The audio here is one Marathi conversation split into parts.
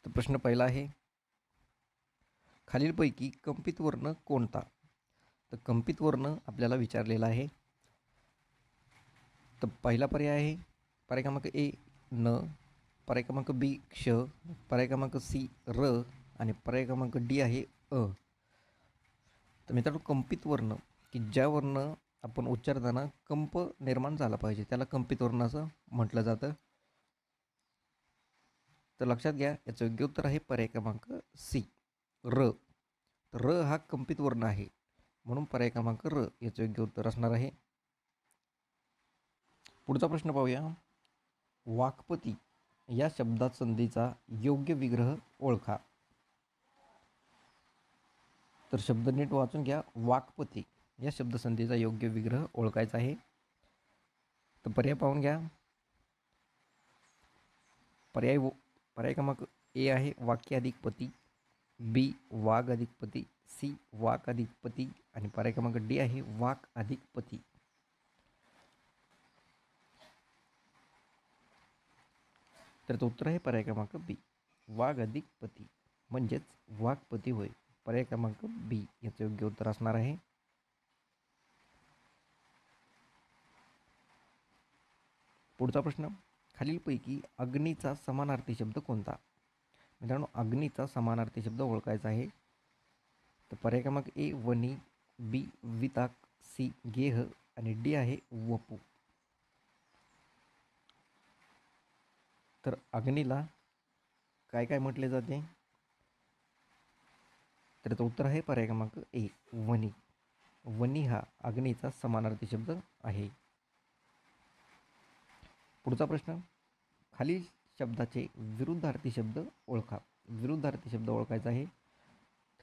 तर प्रश्न पहिला आहे, खालीलपैकी कंपित वर्ण कोणता? तर कंपित वर्ण आपल्याला विचारलेला आहे. तर पहिला पर्याय आहे पर्याय क्रमांक ए न, पर्याय क्रमांक बी क्ष, पर्याय क्रमांक सी र आणि पर्याय क्रमांक डी आहे अ. तर मित्रांनो, कंपित वर्ण की ज्या वर्ण आपण उच्चारताना कंप निर्माण झाला पाहिजे त्याला कंपित वर्ण असं म्हटलं जातं. तर लक्षात घ्या, याचं योग्य उत्तर आहे पर्याय क्रमांक सी र. तर र हा कंपित वर्ण आहे म्हणून पर्याय क्रमांक र याचं योग्य उत्तर असणार आहे. पुढचा प्रश्न पाहूया. वाक्पती या शब्दात संधीचा योग्य विग्रह ओळखा. तर शब्द नीट वाचून घ्या. वाक्पती या शब्दसंधीचा योग्य विग्रह ओळखायचा आहे. तर पर्याय पाहून घ्या. पर्याय क्रमांक ए आहे वाक्य अधिक पती, बी वाघ अधिक पती, सी वाक अधिक पती आणि पर्याय क्रमांक डी आहे वाक अधिक पती. तर उत्तर आहे पर्याय क्रमांक बी वाघ अधिक पती म्हणजेच वाघपती होय. पर्याय क्रमांक बी याचं योग्य उत्तर असणार आहे. पुढचा प्रश्न, खालीलपैकी अग्नीचा समानार्थी शब्द कोणता? मित्रांनो, अग्नीचा समानार्थी शब्द ओळखायचा आहे. तर पर्याय क्रमांक ए वनी, बी विताक, सी गेह आणि डी आहे वपू. तर अग्नीला काय काय म्हटले जाते? तर याचं उत्तर आहे पर्याय क्रमांक ए वनी. वनी हा अग्नीचा समानार्थी शब्द आहे. पुढचा प्रश्न, खालील शब्दाचे विरुद्धार्थी शब्द ओळखा. विरुद्धार्थी शब्द ओळखायचा आहे.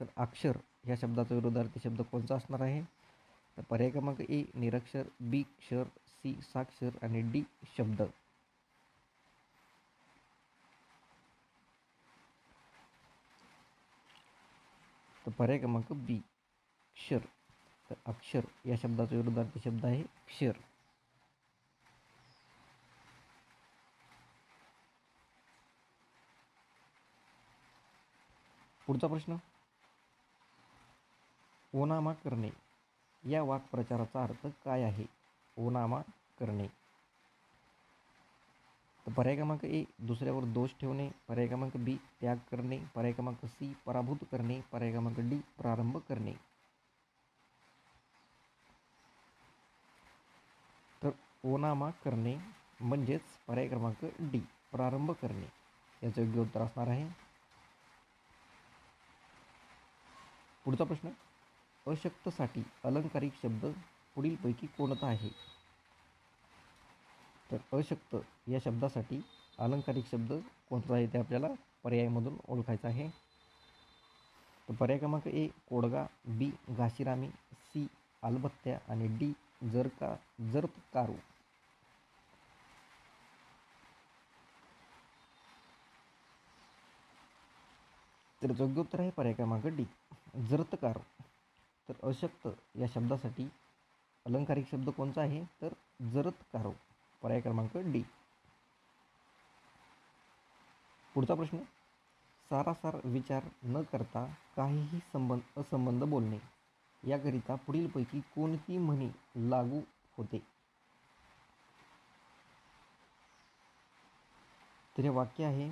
तर अक्षर या शब्दाचा विरुद्धार्थी शब्द कोणता असणार आहे? तर पर्याय क्रमांक ए निरक्षर, बी क्षर, सी साक्षर आणि डी शब्द. तर पर्याय क्रमांक बी क्षर. तर अक्षर या शब्दाचा विरुद्धार्थी शब्द आहे क्षर. पुढचा प्रश्न, ओनामा करणे या वाक्प्रचाराचा अर्थ काय आहे? ओनामा करणे. तर पर्याय क्रमांक ए दुसऱ्यावर दोष ठेवणे, पर्याय क्रमांक बी त्याग करणे, पर्याय क्रमांक सी पराभूत करणे, पर्याय क्रमांक डी प्रारंभ करणे. तर ओनामा करणे म्हणजेच पर्याय क्रमांक डी प्रारंभ करणे याचं योग्य उत्तर असणार आहे. पुढचा प्रश्न, अशक्तसाठी अलंकारिक शब्द पुढीलपैकी कोणता आहे? तर अशक्त या शब्दासाठी अलंकारिक शब्द कोणता आहे ते आपल्याला पर्यायामधून ओळखायचं आहे. तर पर्याय क्रमांक ए कोडगा, बी घाशीरामी, सी अलबत्त्या आणि डी जरत्कारू. तर योग्य उत्तर आहे पर्याय क्रमांक डी जरत्कारू. तर अशक्त या शब्दासाठी अलंकारिक शब्द कोणता आहे? तर जरत्कारू. पर्याय क्रमांक डी. पुढचा प्रश्न, सारासार विचार न करता काहीही असंबंध बोलणे याकरिता पुढीलपैकी कोणती म्हणी लागू होते? तर हे वाक्य आहे,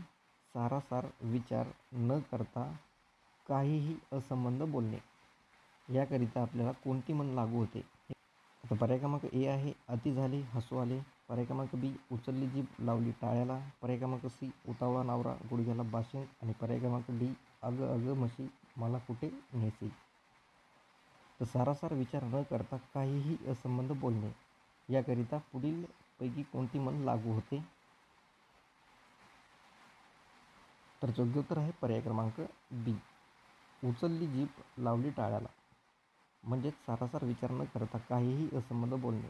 सारासार विचार न करता काहीही असंबंध बोलणे याकरिता आपल्याला कोणती म्हण लागू होते? आता पर्याय क्रमांक ए आहे अति झाले हसू आले, पर्याय क्रमांक बी उचलली जीभ लावली टाळ्याला, पर्याय क्रमांक सी उतावळा नवरा गुडघ्याला बाशिंग आणि पर्याय क्रमांक डी अग अग म्हशी मला कुठे नेसी. तर सारासार विचार न करता काहीही असंबंध बोलणे याकरिता पुढील पैकी कोणती म्हण लागू होते? तर योग्य उत्तर आहे पर्याय क्रमांक बी उचलली जीभ लावली टाळ्याला. म्हणजेच सारासार विचार न करता काहीही असंबंध बोलणे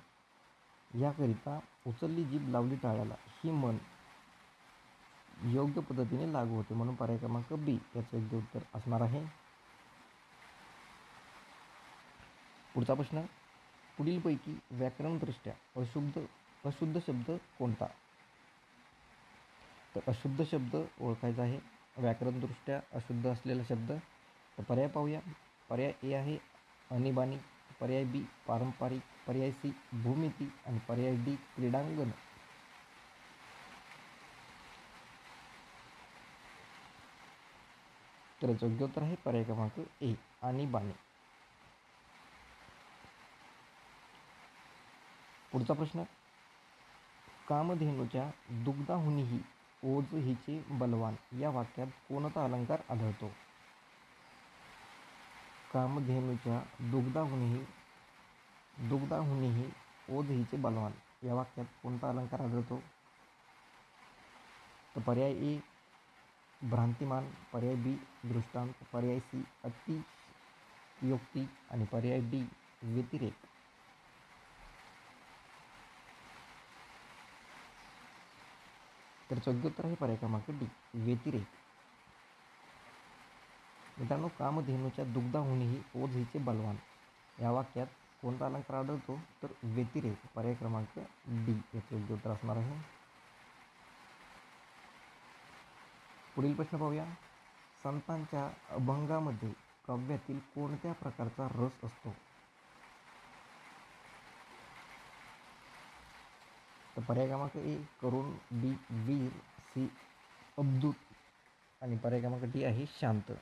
याकरिता उचलली जीभ लावली टाळ्याला ही म्हण योग्य पद्धतीने लागू होते म्हणून पर्याय क्रमांक बी याचं योग्य उत्तर असणार आहे. पुढचा प्रश्न, पुढीलपैकी व्याकरणदृष्ट्या अशुद्ध शब्द कोणता? तर अशुद्ध शब्द ओळखायचा आहे. व्याकरणदृष्ट्या अशुद्ध असलेला शब्द. तर पर्याय पाहूया. पर्याय ए आहे आणीबाणी, पर्याय बी पारंपरिक, पर्याय सी भूमिती आणि पर्याय डी क्रीडांगण. तर योग्य उत्तर आहे पर्याय क्रमांक ए आणीबाणी. पुढचा प्रश्न. कामधेनूच्या दुग्धाहुनीही ओज हिचे बलवान या वाक्यात कोणता अलंकार आढळतो? कामधेनूच्या दुग्धाहुनीही ओज हिचे बलवान या वाक्यात कोणता अलंकार आढळतो? तर पर्याय ए भ्रांतिमान, पर्याय बी दृष्टांत, पर्याय सी अतियोक्ती आणि पर्याय डी व्यतिरेक. तर योग्य उत्तर आहे पर्याय क्रमांक डी व्यतिरेक. मित्रांनो, कामधेनूच्या दुग्धाहुनीही ओज हिचे बलवान या वाक्यात कोणता अलंकार आढळतो? तर व्यतिरेक. पर्याय क्रमांक डी याचे योग्य उत्तर असणार आहे. पुढील प्रश्न पाहूया. संतांच्या अभंगामध्ये काव्यातील कोणत्या प्रकारचा रस असतो? तर पर्याय क्रमांक ए करुण, बी वीर, सी अब्दूत आणि पर्याय क्रमांक डी आहे शांत.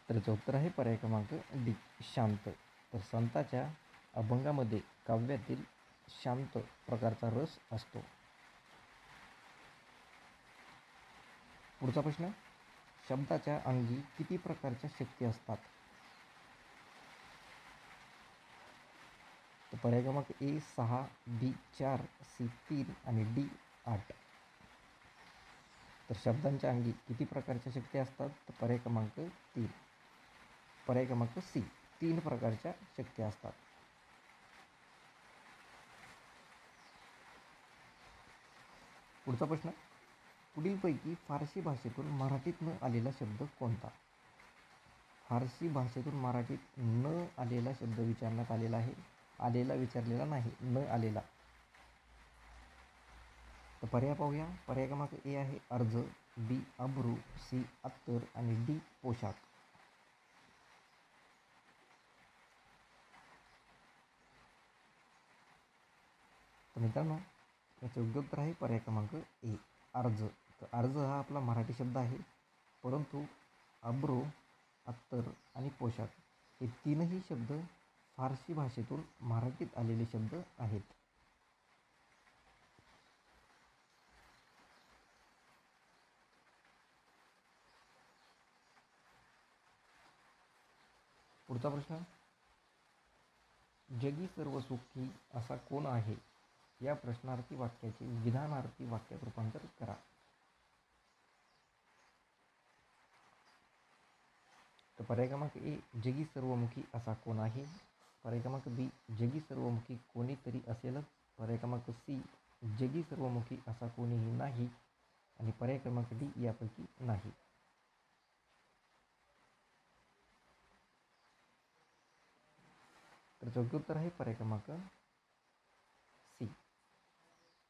तर याचं उत्तर आहे पर्याय क्रमांक डी शांत. तर संतांच्या अभंगामध्ये काव्यातील शांत प्रकारचा रस असतो. पुढचा प्रश्न. शब्दाच्या अंगी किती प्रकारच्या शक्ती असतात? तर पर्याय क्रमांक ए 6, बी 4, सी 3 आणि डी 8. तर शब्दांच्या अंगी किती प्रकारच्या शक्ती असतात? तर पर्याय क्रमांक 3. पर्याय क्रमांक सी 3 प्रकारच्या शक्ती असतात. पुढचा प्रश्न. पुढीलपैकी फारसी भाषेतून मराठीत न आलेला शब्द कोणता? फारसी भाषेतून मराठीत न आलेला शब्द विचारण्यात आलेला आहे. आलेला विचारलेला नाही, न आलेला. तर पर्याय पाहूया. पर्याय क्रमांक ए आहे अर्ज, बी अब्रू, सी अत्तर आणि डी पोशाख. तर मित्रांनो, याचे योग्य उत्तर आहे पर्याय क्रमांक ए अर्ज. तर अर्ज हा आपला मराठी शब्द आहे, परंतु अब्रो, अत्तर आणि पोशाख हे तीनही शब्द फारसी भाषेतून मराठीत आलेले शब्द आहेत. पुढचा प्रश्न. जगी सर्व सुखी असा कोण आहे या प्रश्नार्थी वाक्याचे विधानार्थी वाक्यात रूपांतर करा. तर पर्याय क्रमांक ए जगी सर्वमुखी असा कोण आहे, पर्याय क्रमांक बी जगी सर्वमुखी कोणीतरी असेलच, पर्याय क्रमांक सी जगी सर्वमुखी असा कोणीही नाही आणि पर्याय क्रमांक डी यापैकी नाही. तर योग्य उत्तर आहे पर्याय क्रमांक सी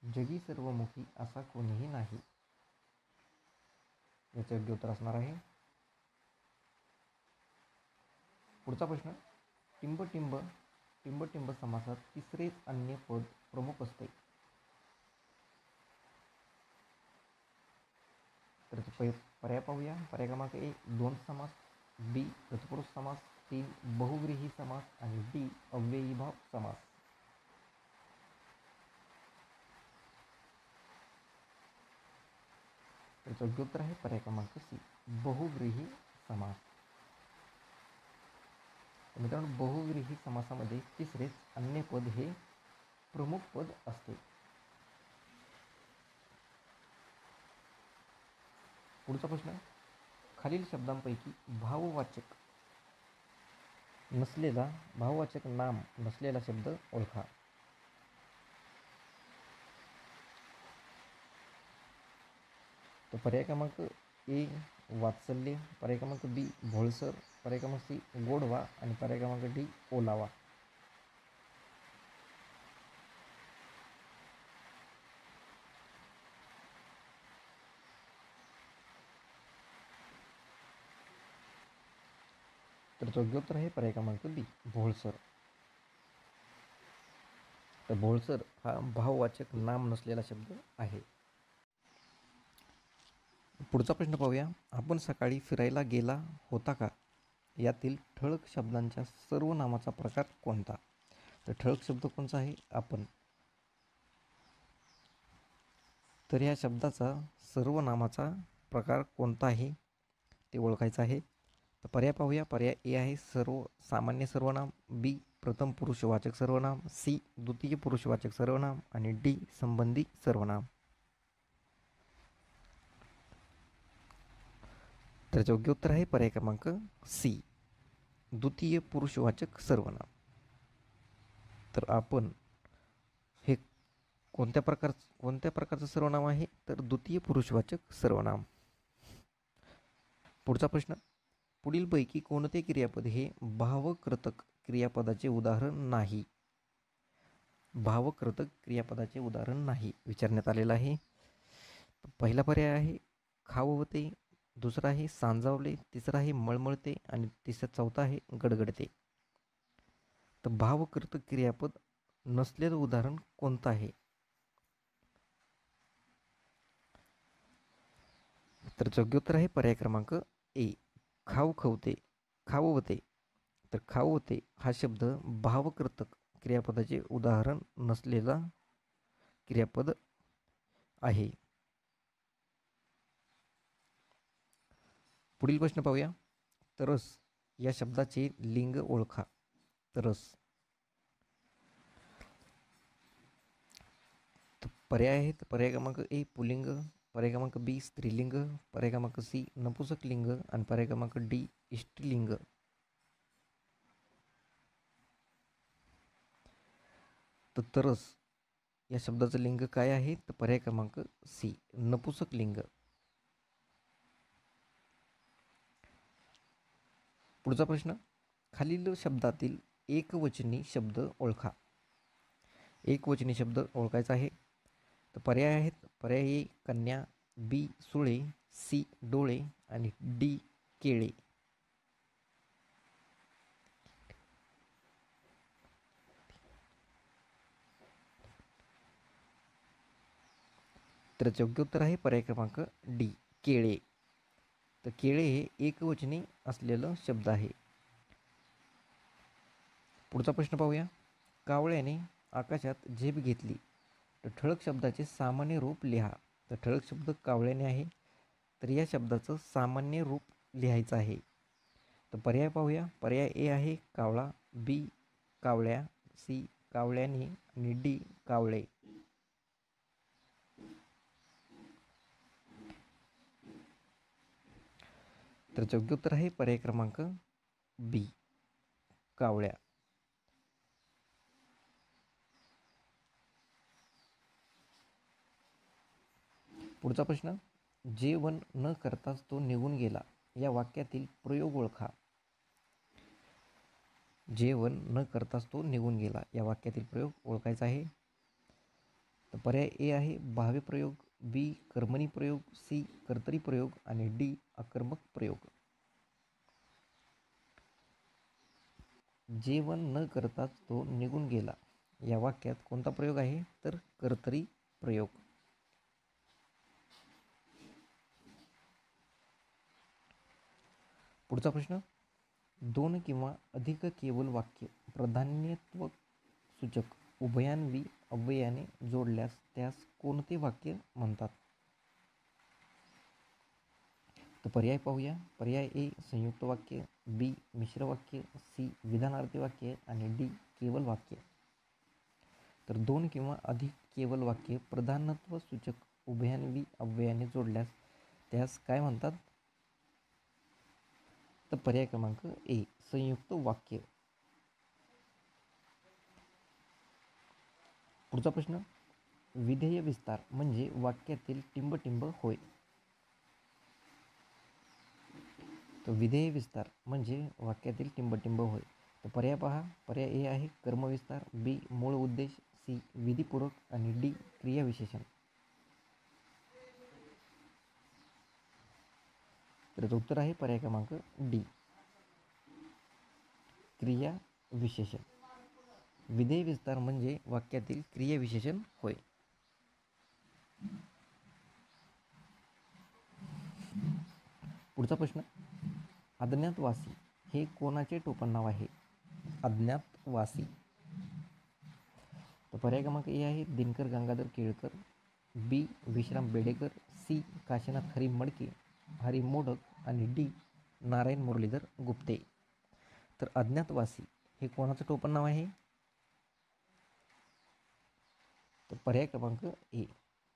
जगी सर्वमुखी असा कोणीही नाही. याचे योग्य उत्तर असणार आहे. पुढचा प्रश्न. टिंब टिंब समासात तिसरेच अन्य पद प्रमुख असते. तर पर्याय पाहूया. पर्याय क्रमांक ए द्वंद्व समास, बी तत्पुरुष समास, सी बहुव्रीही समास आणि डी अव्ययीभाव समास. त्याचं योग्य उत्तर आहे पर्याय क्रमांक सी बहुव्रीही समास. मित्रांनो, बहुव्रीही समासामध्ये तिसरेच अन्य पद हे प्रमुख पद असते. पुढचा प्रश्न. खालील शब्दांपैकी भाववाचक नाम नसलेला शब्द ओळखा. तो पर्याय क्रमांक ए वात्सल्य, पर्याय क्रमांक बी भोळसर, पर्याय क्रमांक सी गोडवा आणि पर्याय क्रमांक डी ओलावा. तर योग्य उत्तर आहे पर्याय क्रमांक बी, भोळसर. तर भोळसर हा भाववाचक नाम नसलेला शब्द आहे. पुढचा प्रश्न पाहूया. आपण सकाळी फिरायला गेला होता का? यातील ठळक शब्दांच्या सर्वनामाचा प्रकार कोणता? तर ठळक शब्द कोणता आहे? आपण. तर या शब्दाचा सर्वनामाचा प्रकार कोणता आहे ते ओळखायचं आहे. तर पर्याय पाहूया. पर्याय ए आहे सर्व सामान्य सर्वनाम, बी प्रथम पुरुषवाचक सर्वनाम, सी द्वितीय पुरुषवाचक सर्वनाम आणि डी संबंधी सर्वनाम. तर योग्य उत्तर आहे पर्याय क्रमांक सी, द्वितीय पुरुषवाचक सर्वनाम. तर आपण हे कोणत्या प्रकारचं सर्वनाम आहे? तर द्वितीय पुरुषवाचक सर्वनाम. पुढचा प्रश्न. पुढीलपैकी कोणते क्रियापद हे भावकृतक क्रियापदाचे उदाहरण नाही? भावकृतक क्रियापदाचे उदाहरण नाही विचारण्यात आलेलं आहे. पहिला पर्याय आहे खाववते, दुसरा आहे सांजावले, तिसरा आहे मळमळते आणि चौथा आहे गडगडते. तर भावकृतक क्रियापद नसलेलं उदाहरण कोणतं आहे? तर योग्य उत्तर आहे पर्याय क्रमांक ए, खाववते. तर खाववते हा शब्द भावकृतक क्रियापदाचे उदाहरण नसलेला क्रियापद आहे. पुढील प्रश्न पाहूया. तरस या शब्दाचे लिंग ओळखा. तरस. पर्याय आहेत. पर्याय क्रमांक ए पुल्लिंग, पर्याय क्रमांक बी स्त्रीलिंग, पर्याय क्रमांक सी नपुंसकलिंग आणि पर्याय क्रमांक डी स्त्रीलिंग. तर तरस या शब्दाचं लिंग काय आहे? तर पर्याय क्रमांक सी नपुंसकलिंग. पुढचा प्रश्न. खालील शब्दातील एकवचनी शब्द ओळखा. एकवचनी शब्द ओळखायचा आहे. तर पर्याय आहेत. पर्याय ए कन्या, बी सुळे, सी डोळे आणि डी केळे. तर योग्य उत्तर आहे पर्याय क्रमांक डी केळे. तर केळे हे एकवचनी असलेलं शब्द आहे. पुढचा प्रश्न पाहूया. कावळ्याने आकाशात झेप घेतली. तर ठळक शब्दाचे सामान्य रूप लिहा. तर ठळक शब्द कावळ्याने आहे. तर या शब्दाचं सामान्य रूप लिहायचं आहे. तर पर्याय पाहूया. पर्याय ए आहे कावळा, बी कावळ्या, सी कावळ्याने आणि डी कावळे. तर योग्य उत्तर आहे पर्याय क्रमांक बी कावळ्या. पुढचा प्रश्न. जेवण न करताच तो निघून गेला या वाक्यातील प्रयोग ओळखा. जेवण न करताच तो निघून गेला या वाक्यातील प्रयोग ओळखायचा आहे. तर पर्याय ए आहे भावी प्रयोग, बी कर्मणी प्रयोग, सी कर्तरी प्रयोग आणि डी आकर्मक प्रयोग. जेवण न करताच तो निघून गेला या वाक्यात कोणता प्रयोग आहे? तर कर्तरी प्रयोग. पुढचा प्रश्न. दोन किंवा अधिक केवल वाक्य प्राधान्यत्व सूचक उभयान्वी अव्ययाने जोडल्यास त्यास कोणते वाक्य म्हणतात? तर पर्याय पाहूया. पर्याय ए संयुक्त वाक्य, बी मिश्र वाक्य, सी विधानार्थी वाक्य आणि डी केवल वाक्य. तर दोन किंवा अधिक केवल वाक्य प्रधानत्व सूचक उभयान्वी अव्ययाने जोडल्यास त्यास काय म्हणतात? तर पर्याय क्रमांक ए संयुक्त वाक्य. पुढचा प्रश्न. विधेय विस्तार म्हणजे वाक्यातील टिंबटिंब होय. तर विधेय विस्तार म्हणजे वाक्यातील टिंबटिंब होय. तर पर्याय पहा. पर्याय ए आहे कर्मविस्तार, बी मूळ उद्देश, सी विधिपूरक आणि डी क्रियाविशेषण. तर उत्तर आहे पर्याय क्रमांक डी. क्रिया विशेषण. विधेय विस्तार म्हणजे वाक्यातील क्रिया विशेषण होय. पुढचा प्रश्न, अज्ञातवासी हे कोणाचे टोपणनाव आहे? अज्ञातवासी. तर पर्याय क्रमांक ए आहे दिनकर गंगाधर केळकर, बी विश्राम बेडेकर, सी काशीनाथ हरी मडके हरी मोडक आणि डी नारायण मुरलीधर गुप्ते. तर अज्ञातवासी हे कोणाचं टोपणनाव आहे? तर पर्याय क्रमांक ए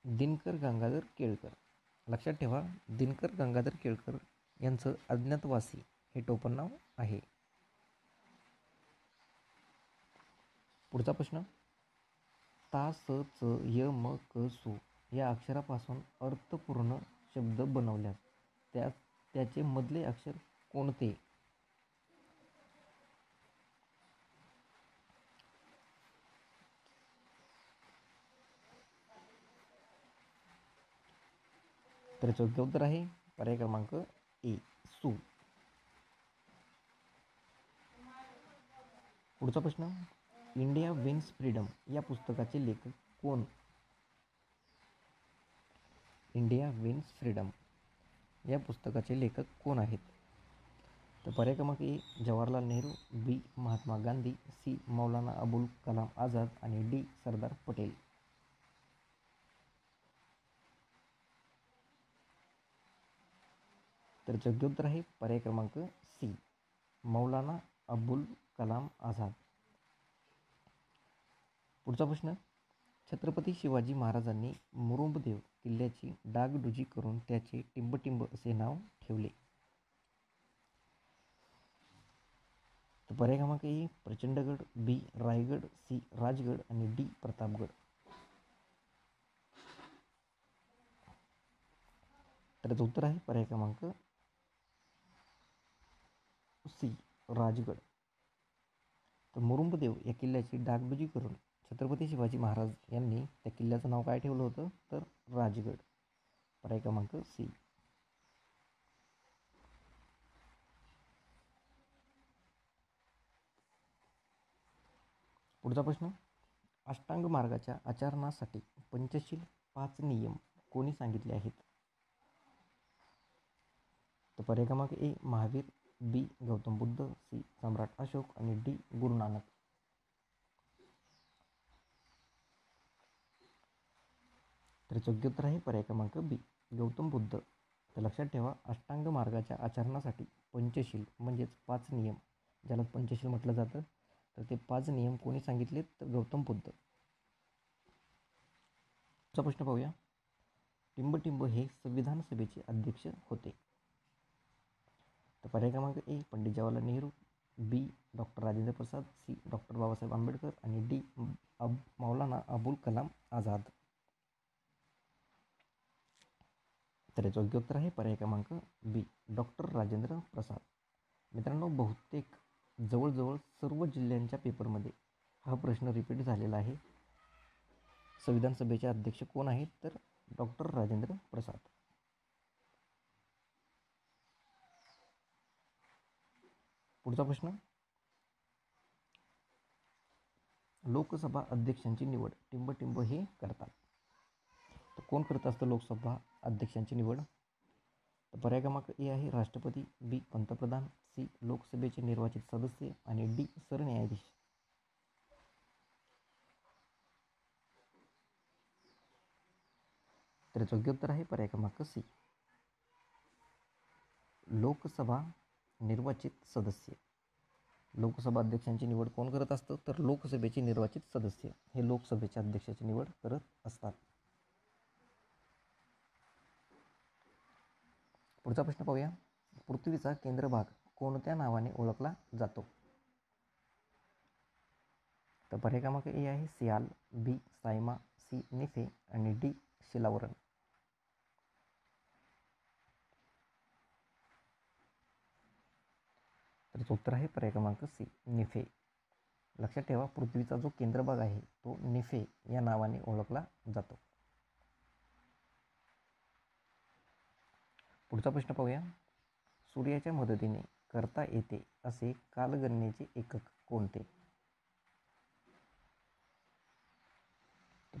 दिनकर गंगाधर केळकर. लक्षात ठेवा, दिनकर गंगाधर केळकर यांचं अज्ञातवासी हे टोपणनाव आहे. पुढचा प्रश्न, ता स च य म क सु या अक्षरापासून अर्थपूर्ण शब्द बनवल्यास त्याचे मधले अक्षर कोणते? तर योग्य उत्तर आहे पर्याय क्रमांक ए सु. पुढचा प्रश्न, इंडिया विन्स फ्रीडम या पुस्तकाचे लेखक कोण? इंडिया विन्स फ्रीडम या पुस्तकाचे लेखक कोण आहेत? तर पर्याय क्रमांक ए जवाहरलाल नेहरू, बी महात्मा गांधी, सी मौलाना अबुल कलाम आझाद आणि डी सरदार पटेल. तर योग्य उत्तर आहे पर्याय क्रमांक सी मौलाना अबुल कलाम आझाद. पुढचा प्रश्न, छत्रपती शिवाजी महाराजांनी मुरुंबदेव किल्ल्याची डागडुजी करून त्याचे टिंबटिंब असे नाव ठेवले. तर पर्याय क्रमांक ए प्रचंडगड, बी रायगड, सी राजगड आणि डी प्रतापगड. तर उत्तर आहे पर्याय क्रमांक सी राजगड. तर मुरुंबदेव या किल्ल्याची डागडुजी करून छत्रपती शिवाजी महाराज यांनी त्या किल्ल्याचं नाव काय ठेवलं होतं? तर राजगड. पर्याय क्रमांक सी. पुढचा प्रश्न, अष्टांग मार्गाच्या आचरणासाठी पंचशील 5 नियम कोणी सांगितले आहेत? तर पर्याय क्रमांक ए महावीर, बी गौतम बुद्ध, सी सम्राट अशोक आणि डी गुरु नानक. तर योग्य उत्तर आहे पर्याय क्रमांक बी गौतम बुद्ध. तर लक्षात ठेवा, अष्टांग मार्गाच्या आचरणासाठी पंचशील म्हणजेच 5 नियम, ज्याला पंचशील म्हटलं जातं, तर ते 5 नियम कोणी सांगितलेत? तर गौतम बुद्ध. पुढचा प्रश्न पाहूया, टिंबटिंब हे संविधान सभेचे अध्यक्ष होते. तर पर्याय क्रमांक ए पंडित जवाहरलाल नेहरू, बी doctor Rajendra Prasad, C doctor Babasaheb Ambedkar आणि डी मौलाना अबुल कलाम आझाद. तर योग्य उत्तर आहे पर्याय क्रमांक बी डॉक्टर राजेंद्र प्रसाद. मित्रांनो, बहुतेक जवळजवळ सर्व जिल्ह्यांच्या पेपरमध्ये हा प्रश्न रिपीट झालेला आहे. संविधान सभेचे अध्यक्ष कोण आहेत? तर डॉक्टर राजेंद्र प्रसाद. पुढचा प्रश्न, लोकसभा अध्यक्षांची निवड टिंबटिंब हे करतात. तर कोण करत असतं लोकसभा अध्यक्षांची निवड? तर पर्याय क्रमांक ए आहे राष्ट्रपती, बी पंतप्रधान, सी लोकसभेचे निर्वाचित सदस्य आणि डी सरन्यायाधीश. तर योग्य उत्तर आहे पर्याय क्रमांक सी लोकसभा निर्वाचित सदस्य. लोकसभा अध्यक्षांची निवड कोण करत असतं? तर लोकसभेचे निर्वाचित सदस्य हे लोकसभेच्या अध्यक्षाची निवड करत असतात. पुढचा प्रश्न पाहूया, पृथ्वीचा केंद्रभाग कोणत्या नावाने ओळखला जातो? तर पर्याय क्रमांक ए आहे सियाल, बी सायमा, सी निफे आणि डी शिलावरण. तर उत्तर आहे पर्याय क्रमांक सी निफे. लक्षात ठेवा, पृथ्वीचा जो केंद्रभाग आहे तो निफे या नावाने ओळखला जातो. पुढचा प्रश्न पाहूया, सूर्याच्या मदतीने करता येते असे कालगणनेचे एकक कोणते?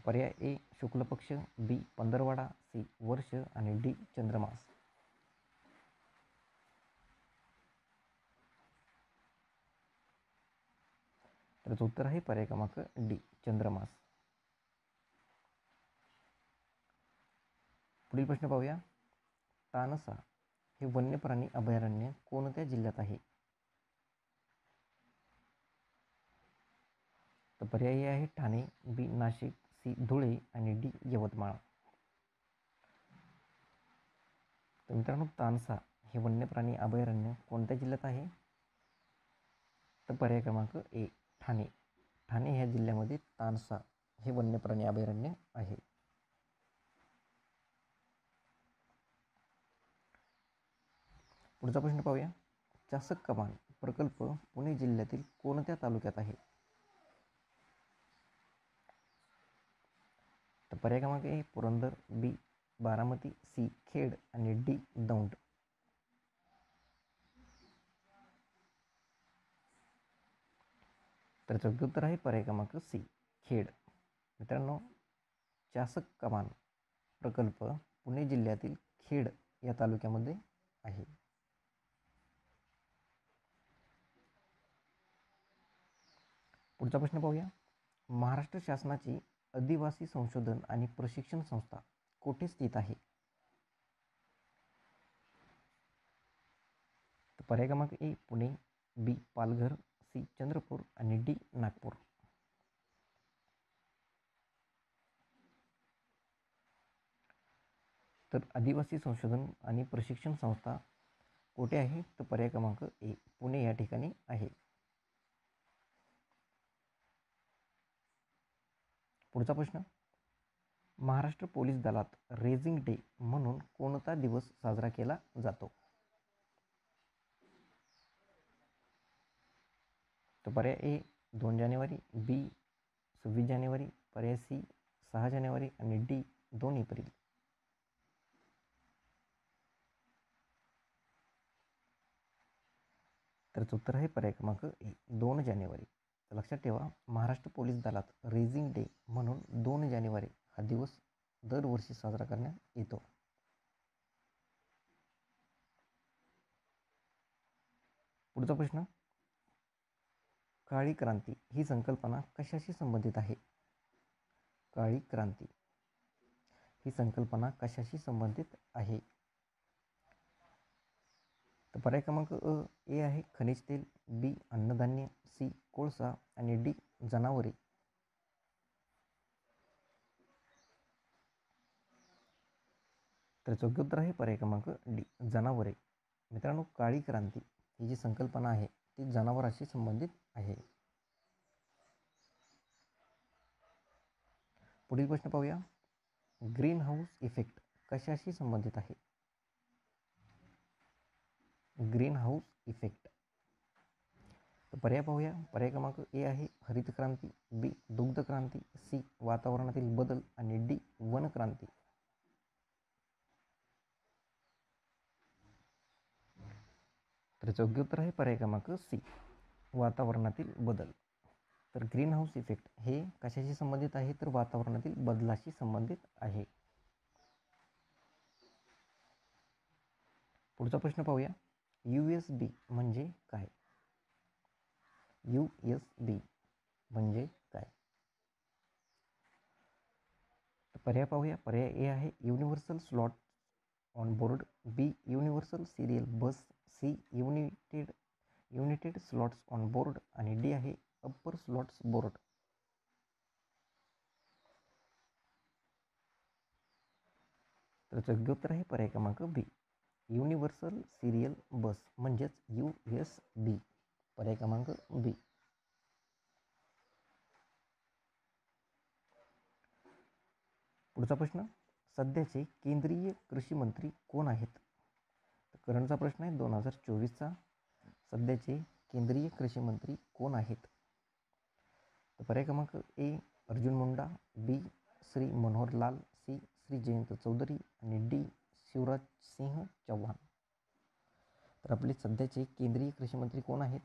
पर्याय ए शुक्ल पक्ष, बी पंधरवडा, सी वर्ष आणि डी चंद्रमास. तर उत्तर आहे पर्याय क्रमांक डी चंद्रमास. पुढील प्रश्न पाहूया. तानसा हे वन्य प्राणी अभयारण्य कोणत्या जिल्ह्यात आहे? तर पर्याय आहे ठाणे, बी नाशिक, सी धुळे आणि डी यवतमाळ. तर मित्रांनो, तानसा हे वन्य प्राणी अभयारण्य कोणत्या जिल्ह्यात आहे? तर पर्याय क्रमांक ए ठाणे. ठाणे ह्या जिल्ह्यामध्ये तानसा हे वन्य प्राणी अभयारण्य आहे. पुढचा प्रश्न पाहूया. चासक कमान प्रकल्प पुणे जिल्ह्यातील कोणत्या तालुक्यात आहे? तर पर्याय क्रमांक ए पुरंदर, बी बारामती, सी खेड आणि डी दौंड. तर योग्य उत्तर आहे पर्याय क्रमांक सी खेड. मित्रांनो, चासक कमान प्रकल्प पुणे जिल्ह्यातील खेड या तालुक्यामध्ये आहे. पुढचा प्रश्न पाहूया. महाराष्ट्र शासनाची आदिवासी संशोधन आणि प्रशिक्षण संस्था कोठे स्थित आहे? पर्याय क्रमांक ए पुणे, बी पालघर, सी चंद्रपूर आणि डी नागपूर. तर आदिवासी संशोधन आणि प्रशिक्षण संस्था कोठे आहे? तर पर्याय क्रमांक ए पुणे या ठिकाणी आहे. पुढचा प्रश्न. महाराष्ट्र पोलीस दलात रेझिंग डे म्हणून कोणता दिवस साजरा केला जातो? तर पर्याय ए 2 जानेवारी, बी 26 जानेवारी, पर्याय सी 6 जानेवारी आणि डी 2 एप्रिल. तर उत्तर आहे पर्याय क्रमांक ए 2 जानेवारी. तर लक्षात ठेवा, महाराष्ट्र पोलीस दलात रेझिंग डे म्हणून 2 जानेवारी हा दिवस दरवर्षी साजरा करण्यात येतो. पुढचा प्रश्न. काळी क्रांती ही संकल्पना कशाशी संबंधित आहे? काळी क्रांती ही संकल्पना कशाशी संबंधित आहे? तर पर्याय क्रमांक ए आहे खनिज तेल, बी अन्नधान्य, सी कोळसा आणि डी जनावरे. तर योग्य उत्तर आहे पर्याय क्रमांक डी जनावरे. मित्रांनो, काळी क्रांती ही जी संकल्पना आहे ती जनावरांशी संबंधित आहे. पुढील प्रश्न पाहूया. ग्रीन हाऊस इफेक्ट कशाशी संबंधित आहे? Green house effect. तर पर्याय पाहूया. पर्याय क्रमांक ए आहे हरित क्रांती, बी दुग्ध क्रांती, सी वातावरणातील बदल आणि डी वन क्रांती. तर योग्य उत्तर आहे पर्याय क्रमांक सी वातावरणातील बदल. तर ग्रीन हाऊस इफेक्ट हे कशाशी संबंधित आहे? तर वातावरणातील बदलाशी संबंधित आहे. पुढचा प्रश्न पाहूया. USB म्हणजे काय? USB म्हणजे काय? पर्याय पाहूया. पर्याय ए आहे universal slot on board, B universal serial bus, C united slots on board आणि डी आहे अप्पर स्लॉट्स बोर्ड. तर योग्य उत्तर आहे पर्याय क्रमांक बी युनिव्हर्सल सिरियल बस म्हणजेच USB. पर्याय क्रमांक बी. पुढचा प्रश्न. सध्याचे केंद्रीय कृषी मंत्री कोण आहेत? करंटचा प्रश्न आहे 2024चा. सध्याचे केंद्रीय कृषी मंत्री कोण आहेत? तर पर्याय क्रमांक ए अर्जुन मुंडा, बी श्री मनोहर लाल, सी श्री जयंत चौधरी आणि डी शिवराज सिंह चौहान. तर आपले सध्याचे केंद्रीय कृषी मंत्री कोण आहेत?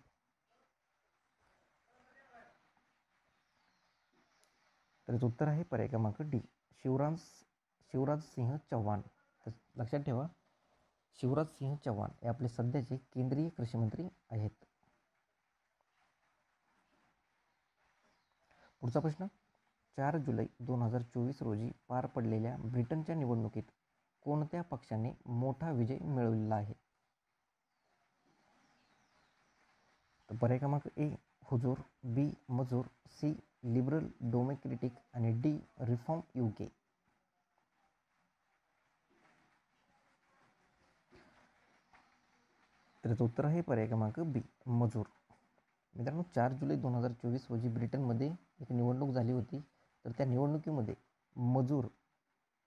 तर उत्तर आहे पर्याय क्रमांक डी, शिवराज सिंह चौहान. तर लक्षात ठेवा, शिवराज सिंह चौहान हे आपले सध्याचे केंद्रीय कृषी मंत्री आहेत. पुढचा प्रश्न, 4 जुलै 2024 रोजी पार पडलेल्या ब्रिटनच्या निवडणुकीत कोणत्या पक्षाने मोठा विजय मिळवलेला आहे? तर पर्याय क्रमांक ए हुजूर, बी मजूर, सी लिबरल डेमोक्रेटिक आणि डी रिफॉर्म UK. तर उत्तर आहे पर्याय क्रमांक बी मजूर. मित्रांनो, 4 जुलै 2024 रोजी ब्रिटनमध्ये एक निवडणूक झाली होती. तर त्या निवडणुकीमध्ये मजूर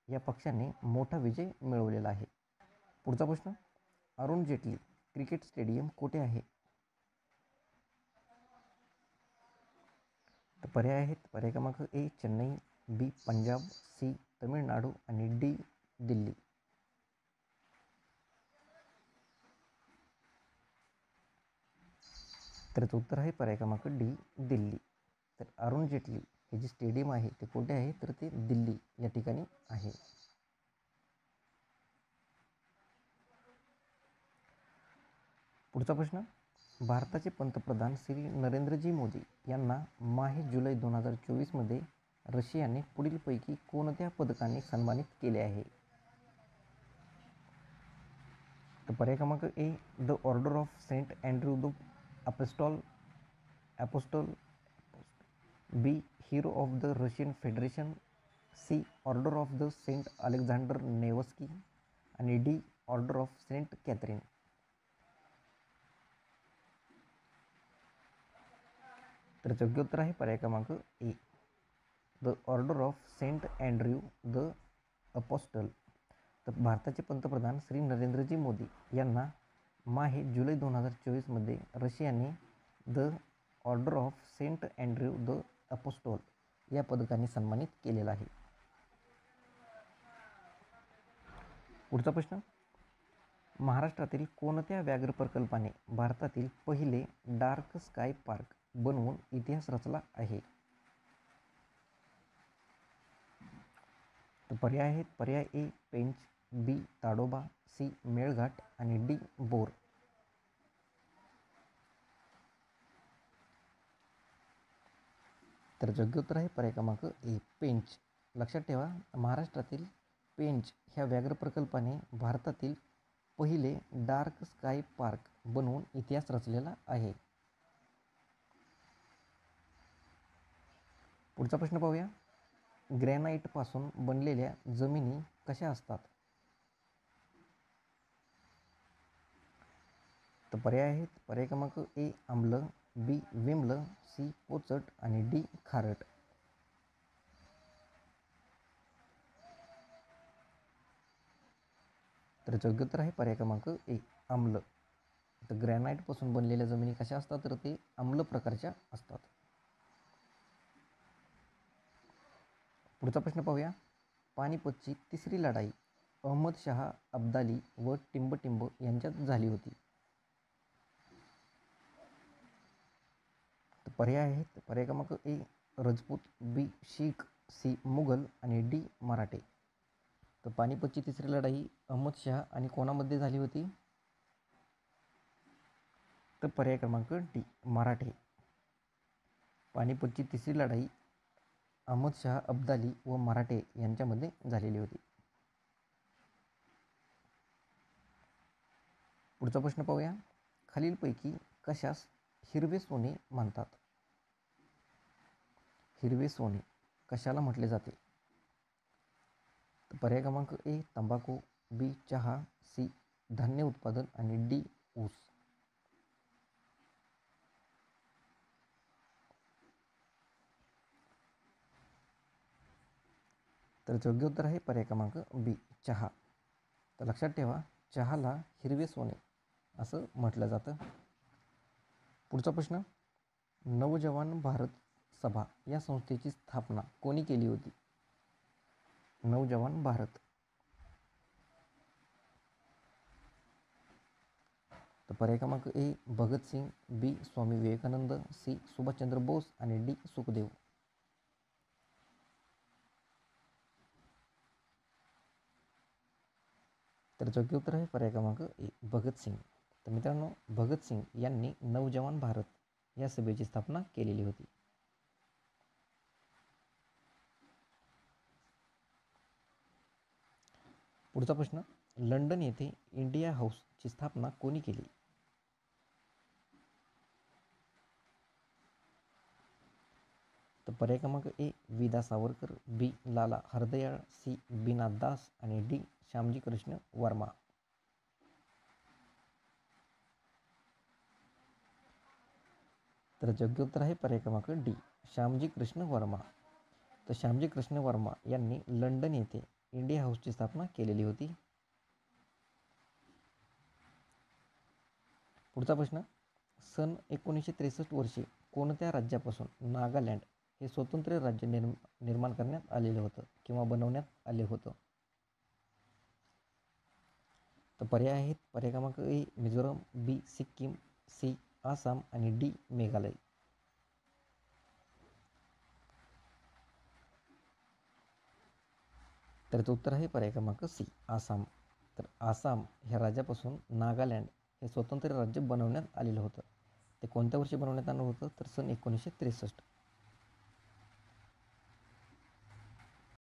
या पक्षाने मोठा विजय मिळवलेला आहे. पुढचा प्रश्न, अरुण जेटली क्रिकेट स्टेडियम कुठे आहे? तर पर्याय आहेत पर्याय क्रमांक ए चेन्नई, बी पंजाब, सी तमिळनाडू आणि डी दिल्ली. तर उत्तर आहे पर्याय क्रमांक डी दिल्ली. तर अरुण जेटली हे जे स्टेडियम आहे ते कुठे आहे? तर ते दिल्ली या ठिकाणी आहे. पुढचा प्रश्न, भारताचे पंतप्रधान श्री नरेंद्रजी मोदी यांना माहे जुलै 2024 मध्ये रशियाने पुढीलपैकी कोणत्या पदकाने सन्मानित केले आहे? तर पर्याय क्रमांक A the order of Saint Andrew the apostle, B hero of the Russian federation, C order of the Saint Alexander Nevsky आणि D order of Saint Catherine. तर योग्य उत्तर आहे पर्याय क्रमांक A the order of Saint Andrew the apostle. तर भारताचे पंतप्रधान श्री नरेंद्रजी मोदी यांना माहे जुलै 2024 मध्ये रशियाने the order of Saint Andrew the Apostle या पदकाने सन्मानित केलेला आहे. पुढचा प्रश्न, महाराष्ट्रातील कोणत्या व्याघ्र प्रकल्पाने भारतातील पहिले डार्क स्काय पार्क बनवून इतिहास रचला आहे? तर पर्याय आहेत पर्याय ए पेंच, बी ताडोबा, सी मेळघाट आणि डी बोर. तर योग्य उत्तर आहे पर्याय क्रमांक ए पेंच. लक्षात ठेवा, महाराष्ट्रातील पेंच ह्या व्याघ्र प्रकल्पाने भारतातील पहिले डार्क स्काय पार्क बनवून इतिहास रचलेला आहे. पुढचा प्रश्न पाहूया, ग्रॅनाइटपासून बनलेल्या जमिनी कशा असतात? तर पर्याय आहेत पर्याय क्रमांक ए आम्ल, बी विम्ल, सी पोचट आणि डी खारट. तर योग्य उत्तर आहे पर्याय क्रमांक ए आम्ल. तर ग्रॅनाइटपासून बनलेल्या जमिनी कशा असतात? तर ते आम्ल प्रकारच्या असतात. पुढचा प्रश्न पाहूया, पानिपतची तिसरी लढाई अहमद शाह अब्दाली व टिंबटिंब यांच्यात झाली होती. तर पर्याय आहेत पर्याय क्रमांक ए राजपूत, बी शीख, सी मुघल आणि डी मराठे. तर पानिपतची तिसरी लढाई अहमद शाह आणि कोणामध्ये झाली होती? तर पर्याय क्रमांक डी मराठे. पानिपतची तिसरी लढाई अहमद शाह अब्दाली व मराठे यांच्यामध्ये झालेली होती. पुढचा प्रश्न पाहूया, खालीलपैकी कशास हिरवे सोने म्हणतात? हिरवे सोने कशाला म्हटले जाते? तर पर्याय क्रमांक ए तंबाखू, बी चहा, सी धान्य उत्पादन आणि डी ऊस. तर योग्य उत्तर आहे पर्याय क्रमांक बी चहा. तर लक्षात ठेवा, चहाला हिरवे सोने असं म्हटलं जातं. पुढचा प्रश्न, नवजवान भारत सभा या संस्थेची स्थापना कोणी केली होती? नवजवान भारत. तर पर्याय क्रमांक ए भगतसिंग, बी स्वामी विवेकानंद, सी सुभाषचंद्र बोस आणि डी सुखदेव. तर योग्य उत्तर आहे पर्याय क्रमांक ए भगतसिंग. तर मित्रांनो, भगतसिंग यांनी नवजवान भारत या सभेची स्थापना केलेली होती. पुढचा प्रश्न, लंडन येथे इंडिया हाऊसची स्थापना कोणी केली? तर पर्याय क्रमांक ए विदा सावरकर, बी लाला हरदयाळ, सी बीनाथ दास आणि डी श्यामजी कृष्ण वर्मा. तर योग्य उत्तर आहे पर्याय क्रमांक डी श्यामजी कृष्ण वर्मा. तर श्यामजी कृष्ण वर्मा यांनी लंडन येथे इंडिया हाऊसची स्थापना केलेली होती. पुढचा प्रश्न, सन 1963 वर्षी कोणत्या राज्यापासून नागालँड हे स्वतंत्र राज्य निर्माण करण्यात आलेलं होतं किंवा बनवण्यात आले होतं? तर पर्याय आहेत पर्याय क्रमांक ए मिझोरम, बी सिक्कीम, सी आसाम आणि डी मेघालय. तर उत्तर आहे पर्याय क्रमांक सी आसाम. तर आसाम ह्या राज्यापासून नागालँड हे स्वतंत्र राज्य बनवण्यात आलेलं होतं. ते कोणत्या वर्षी बनवण्यात आलं होतं? तर सन 1963.